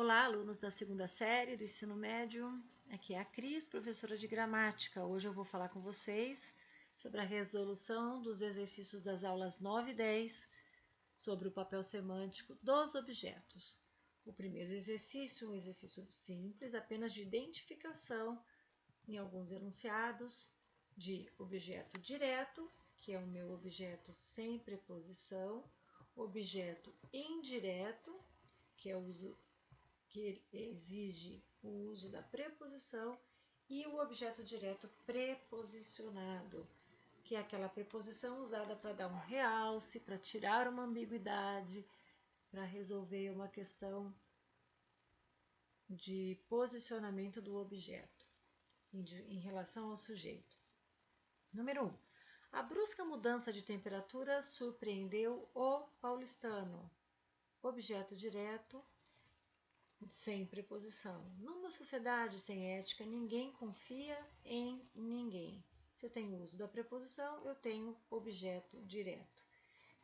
Olá, alunos da segunda série do ensino médio. Aqui é a Cris, professora de gramática. Hoje eu vou falar com vocês sobre a resolução dos exercícios das aulas 9 e 10, sobre o papel semântico dos objetos. O primeiro exercício, um exercício simples, apenas de identificação em alguns enunciados de objeto direto, que é o meu objeto sem preposição, objeto indireto, que é o uso que exige o uso da preposição, e o objeto direto preposicionado, que é aquela preposição usada para dar um realce, para tirar uma ambiguidade, para resolver uma questão de posicionamento do objeto em relação ao sujeito. Número 1. A brusca mudança de temperatura surpreendeu o paulistano. Objeto direto sem preposição. Numa sociedade sem ética, ninguém confia em ninguém. Se eu tenho uso da preposição, eu tenho objeto direto.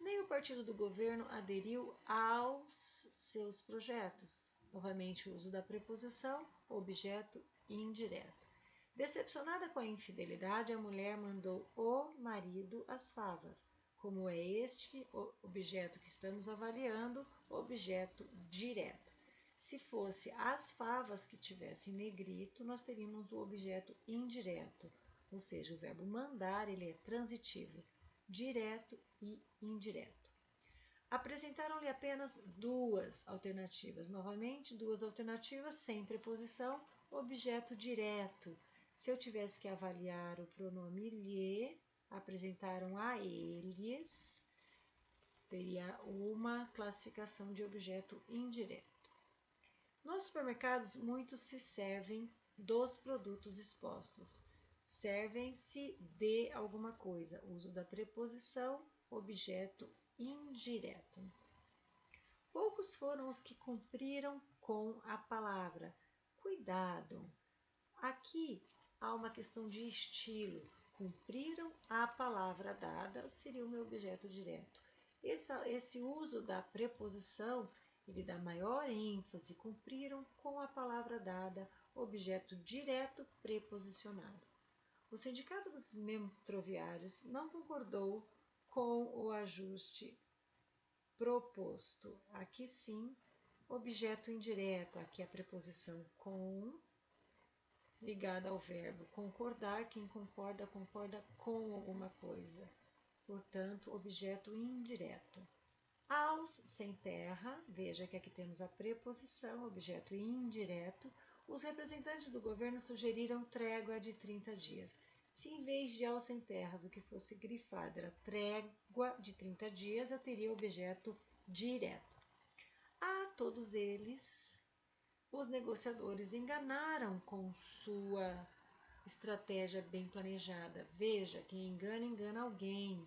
Nem o partido do governo aderiu aos seus projetos. Novamente, o uso da preposição, objeto indireto. Decepcionada com a infidelidade, a mulher mandou o marido às favas. Como é este o objeto que estamos avaliando, objeto direto. Se fosse as favas que tivessem negrito, nós teríamos o objeto indireto, ou seja, o verbo mandar ele é transitivo, direto e indireto. Apresentaram-lhe apenas duas alternativas. Novamente, duas alternativas sem preposição, objeto direto. Se eu tivesse que avaliar o pronome lhe, apresentaram a eles, teria uma classificação de objeto indireto. Nos supermercados, muitos se servem dos produtos expostos. Servem-se de alguma coisa. Uso da preposição, objeto indireto. Poucos foram os que cumpriram com a palavra. Cuidado! Aqui há uma questão de estilo. Cumpriram a palavra dada seria o meu objeto direto. Esse uso da preposição ele dá maior ênfase, cumpriram com a palavra dada, objeto direto preposicionado. O Sindicato dos Metroviários não concordou com o ajuste proposto. Aqui sim, objeto indireto, aqui a preposição com, ligada ao verbo concordar, quem concorda, concorda com alguma coisa. Portanto, objeto indireto. Aos sem terra, veja que aqui temos a preposição, objeto indireto, os representantes do governo sugeriram trégua de 30 dias. Se em vez de aos sem terras o que fosse grifado era trégua de 30 dias, eu teria objeto direto. A todos eles, os negociadores enganaram com sua estratégia bem planejada. Veja, quem engana, engana alguém.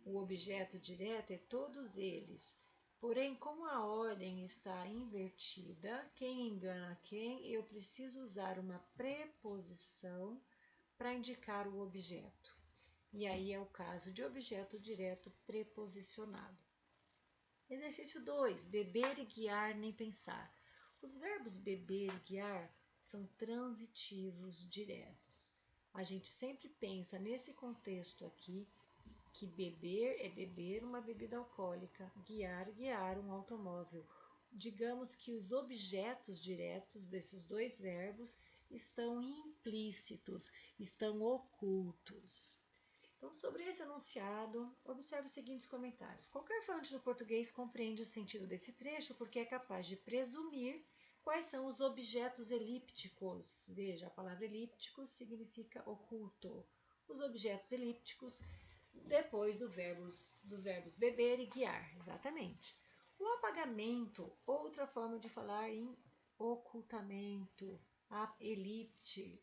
O objeto direto é todos eles. Porém, como a ordem está invertida, quem engana quem, eu preciso usar uma preposição para indicar o objeto. E aí é o caso de objeto direto preposicionado. Exercício 2. Beber e guiar nem pensar. Os verbos beber e guiar são transitivos diretos. A gente sempre pensa nesse contexto aqui que beber é beber uma bebida alcoólica, guiar, guiar um automóvel. Digamos que os objetos diretos desses dois verbos estão implícitos, estão ocultos. Então, sobre esse enunciado, observe os seguintes comentários. Qualquer falante do português compreende o sentido desse trecho porque é capaz de presumir quais são os objetos elípticos. Veja, a palavra elíptico significa oculto. Os objetos elípticos depois dos verbos beber e guiar, exatamente. O apagamento, outra forma de falar em ocultamento, a elipse,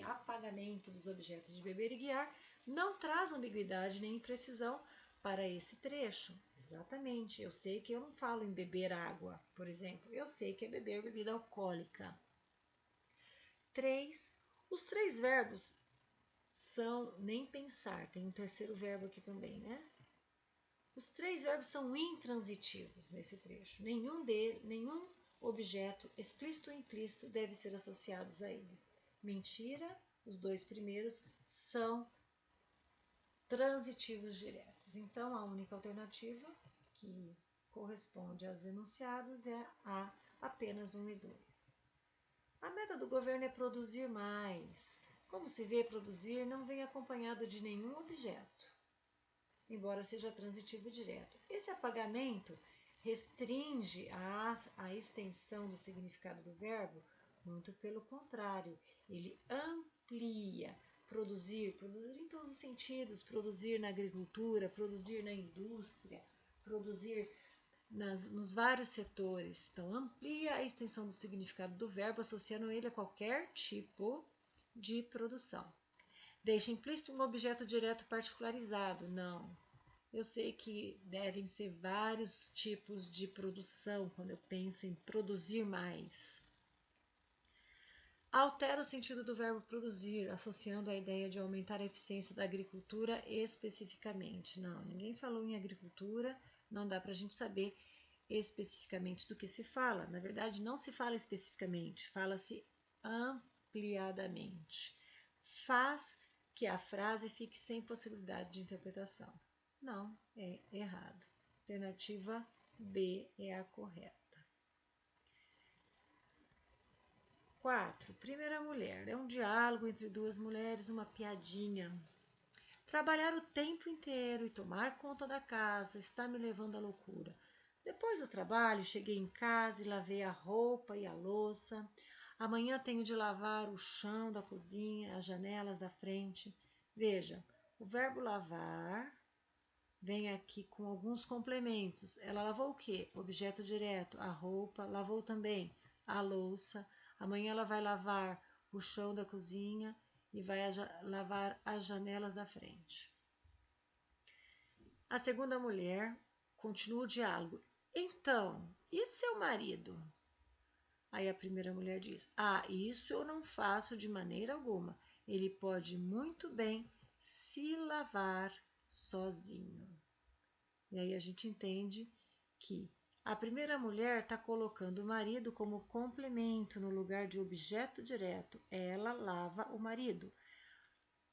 apagamento dos objetos de beber e guiar, não traz ambiguidade nem imprecisão para esse trecho. Exatamente, eu sei que eu não falo em beber água, por exemplo, eu sei que é beber bebida alcoólica. 3. Os três verbos são nem pensar, tem um terceiro verbo aqui também, né? Os três verbos são intransitivos nesse trecho. Nenhum objeto, explícito ou implícito, devem ser associados a eles. Mentira, os dois primeiros são transitivos diretos. Então, a única alternativa que corresponde aos enunciados é a apenas 1 e 2. A meta do governo é produzir mais. Como se vê, produzir não vem acompanhado de nenhum objeto, embora seja transitivo direto. Esse apagamento restringe a extensão do significado do verbo, muito pelo contrário, ele amplia. Produzir em todos os sentidos, produzir na agricultura, produzir na indústria, produzir nos vários setores. Então, amplia a extensão do significado do verbo, associando ele a qualquer tipo de produção. Deixa implícito um objeto direto particularizado. Não. Eu sei que devem ser vários tipos de produção quando eu penso em produzir mais. Altera o sentido do verbo produzir, associando a ideia de aumentar a eficiência da agricultura especificamente. Não, ninguém falou em agricultura, não dá para a gente saber especificamente do que se fala. Na verdade, não se fala especificamente, fala-se ampliadamente. Faz que a frase fique sem possibilidade de interpretação. Não, é errado. Alternativa B é a correta. 4. Primeira mulher. É um diálogo entre duas mulheres, uma piadinha. Trabalhar o tempo inteiro e tomar conta da casa está me levando à loucura. Depois do trabalho, cheguei em casa e lavei a roupa e a louça. Amanhã tenho de lavar o chão da cozinha, as janelas da frente. Veja, o verbo lavar vem aqui com alguns complementos. Ela lavou o quê? Objeto direto, a roupa, lavou também a louça. Amanhã ela vai lavar o chão da cozinha e vai lavar as janelas da frente. A segunda mulher continua o diálogo. Então, e seu marido? Aí a primeira mulher diz: isso eu não faço de maneira alguma. Ele pode muito bem se lavar sozinho. E aí a gente entende que a primeira mulher está colocando o marido como complemento no lugar de objeto direto. Ela lava o marido.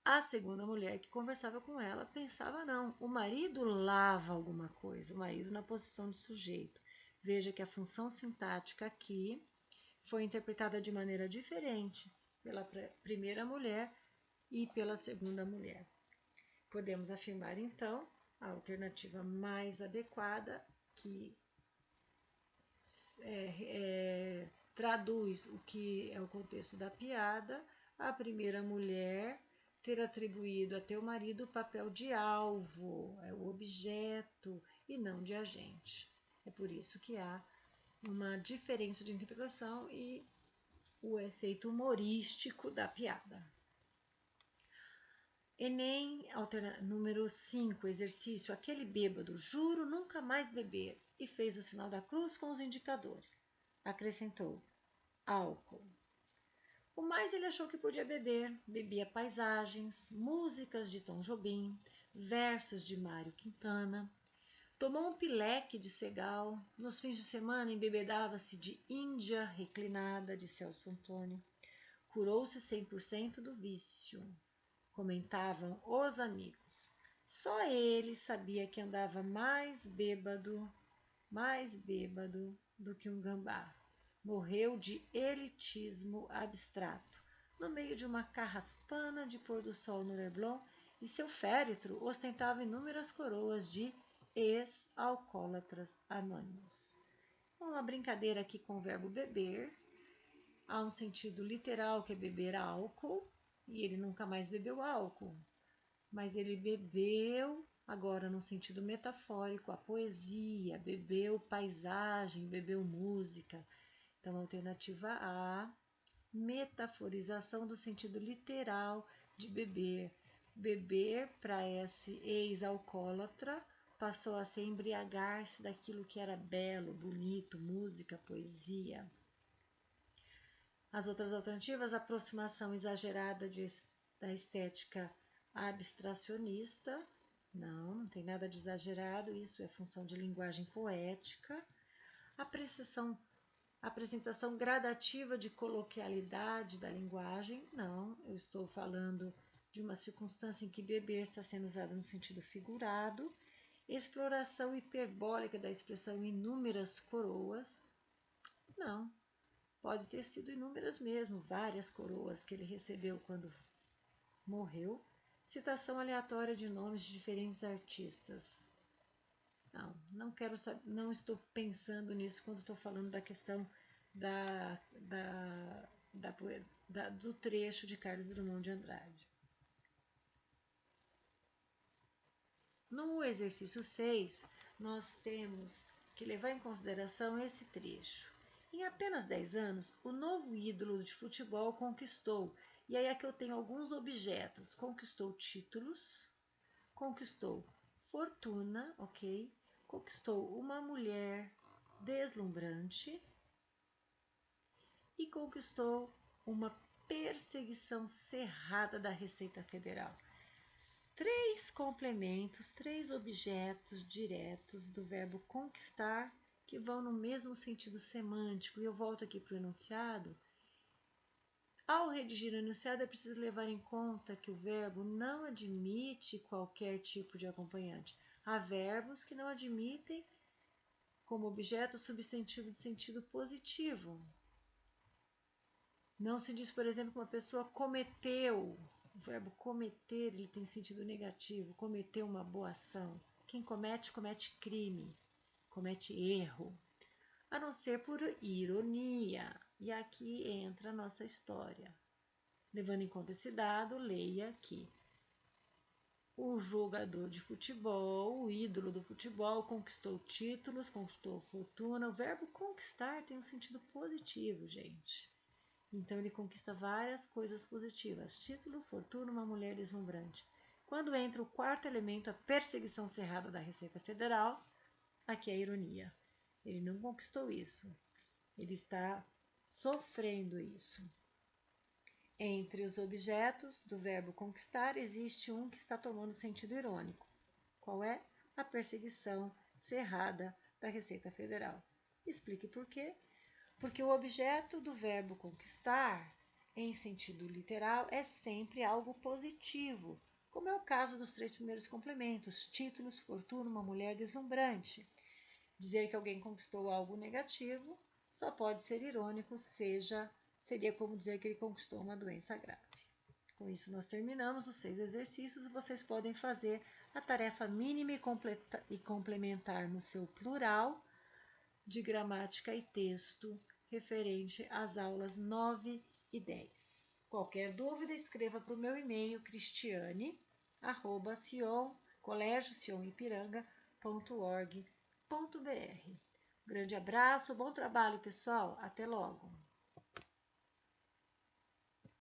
A segunda mulher que conversava com ela pensava não, o marido lava alguma coisa, o marido na posição de sujeito. Veja que a função sintática aqui foi interpretada de maneira diferente pela primeira mulher e pela segunda mulher. Podemos afirmar então a alternativa mais adequada que traduz o que é o contexto da piada, a primeira mulher ter atribuído a teu marido o papel de alvo, é o objeto e não de agente. É por isso que há uma diferença de interpretação e o efeito humorístico da piada. Enem, número 5, exercício, aquele bêbado, juro nunca mais beber, e fez o sinal da cruz com os indicadores. Acrescentou, álcool. O mais ele achou que podia beber, bebia paisagens, músicas de Tom Jobim, versos de Mário Quintana. Tomou um pileque de Segal, nos fins de semana embebedava-se de Índia reclinada de Celso Antônio. Curou-se 100% do vício. Comentavam os amigos. Só ele sabia que andava mais bêbado do que um gambá. Morreu de elitismo abstrato, no meio de uma carraspana de pôr do sol no Leblon, e seu féretro ostentava inúmeras coroas de ex-alcoólatras anônimos. Uma brincadeira aqui com o verbo beber. Há um sentido literal que é beber álcool, e ele nunca mais bebeu álcool. Mas ele bebeu, agora no sentido metafórico, a poesia, bebeu paisagem, bebeu música. Então, alternativa A, metaforização do sentido literal de beber. Beber, para esse ex-alcoólatra, passou a se embriagar-se daquilo que era belo, bonito, música, poesia. As outras alternativas, aproximação exagerada da estética abstracionista. Não tem nada de exagerado, isso é função de linguagem poética. Apreciação Apresentação gradativa de coloquialidade da linguagem. Não, eu estou falando de uma circunstância em que beber está sendo usado no sentido figurado. Exploração hiperbólica da expressão inúmeras coroas. Não, pode ter sido inúmeras mesmo, várias coroas que ele recebeu quando morreu. Citação aleatória de nomes de diferentes artistas. Não quero saber, não estou pensando nisso quando estou falando da questão do trecho de Carlos Drummond de Andrade. No exercício 6, nós temos que levar em consideração esse trecho. Em apenas 10 anos, o novo ídolo de futebol conquistou, e aí aqui eu tenho alguns objetos, conquistou títulos, conquistou fortuna, ok? Conquistou uma mulher deslumbrante e conquistou uma perseguição cerrada da Receita Federal. 3 complementos, 3 objetos diretos do verbo conquistar que vão no mesmo sentido semântico. E eu volto aqui para o enunciado. Ao redigir o enunciado, é preciso levar em conta que o verbo não admite qualquer tipo de acompanhante. Há verbos que não admitem como objeto substantivo de sentido positivo. Não se diz, por exemplo, que uma pessoa cometeu. O verbo cometer, ele tem sentido negativo. Cometeu uma boa ação. Quem comete, comete crime. Comete erro. A não ser por ironia. E aqui entra a nossa história. Levando em conta esse dado, leia aqui. O jogador de futebol, o ídolo do futebol, conquistou títulos, conquistou fortuna. O verbo conquistar tem um sentido positivo, gente. Então, ele conquista várias coisas positivas. Título, fortuna, uma mulher deslumbrante. Quando entra o quarto elemento, a perseguição cerrada da Receita Federal, aqui é a ironia. Ele não conquistou isso. Ele está sofrendo isso. Entre os objetos do verbo conquistar, existe um que está tomando sentido irônico. Qual é? A perseguição cerrada da Receita Federal. Explique por quê. Porque o objeto do verbo conquistar, em sentido literal, é sempre algo positivo, como é o caso dos 3 primeiros complementos, títulos, fortuna, uma mulher deslumbrante. Dizer que alguém conquistou algo negativo só pode ser irônico, seria como dizer que ele conquistou uma doença grave. Com isso, nós terminamos os 6 exercícios. Vocês podem fazer a tarefa mínima e complementar no seu plural de gramática e texto referente às aulas 9 e 10. Qualquer dúvida, escreva para o meu e-mail cristiane@colégio-sionipiranga.org.br. Grande abraço, bom trabalho, pessoal. Até logo!